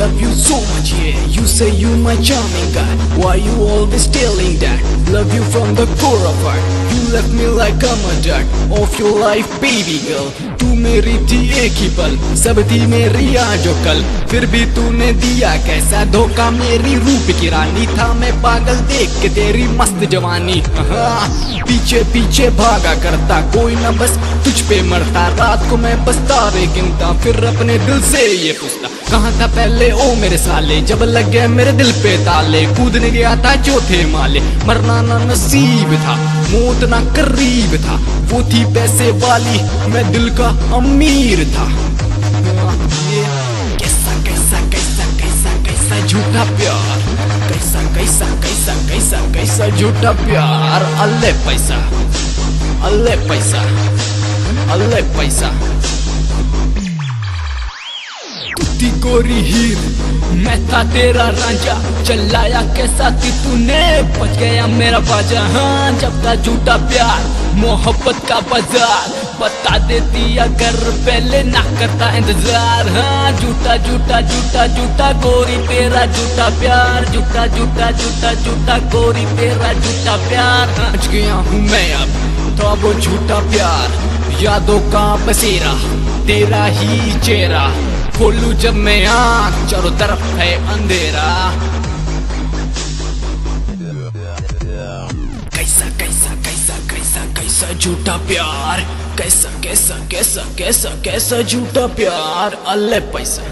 love you so much, yeah. You say you my charming guy. Why you always telling that? Love you from the core of heart. You left me like I'm a dirt of your life, baby girl. तू मेरी थी एक ही पल, सब थी मेरी आज और कल, फिर भी तूने दिया कैसा धोखा। मेरी रूप की रानी था मैं पागल देख के तेरी मस्त जवानी। पीछे पीछे भागा करता कोई न बस तुझ पे मरता। रात को मैं बस तारे गिनता, फिर अपने दिल से ये पूछता कहाँ था पहले ओ मेरे साले। जब लग गए मेरे दिल पे ताले, कूदने गया था चौथे माले। मरना ना नसीब था, मौत ना करीब था। वो थी पैसे वाली, मैं दिल का अमीर था। कैसा कैसा कैसा कैसा कैसा झूठा प्यार, कैसा कैसा कैसा कैसा कैसा झूठा प्यार। अल्ले पैसा, अल्ले पैसा, अल्ले पैसा। तू थी गोरी हीर, मैं था तेरा रांझा। चलाया कैसा थी तूने, बच गया मेरा बाजा। हाँ जब था झूठा प्यार, मोहब्बत का बाजार। बता देती अगर पहले ना करता इंतजार। हाँ झूठा झूठा झूठा झूठा गोरी तेरा झूठा प्यार। झूठा झूठा झूठा झूठा गोरी तेरा झूठा प्यार। बच गया हूँ मैं अब तो वो झूठा प्यार। यादों का बसेरा, तेरा ही चेहरा। खोलूं जब मैं आँख, चारों तरफ है अंधेरा। कैसा कैसा कैसा कैसा कैसा झूठा प्यार, कैसा कैसा कैसा कैसा कैसा झूठा प्यार। अल्ले पैसा।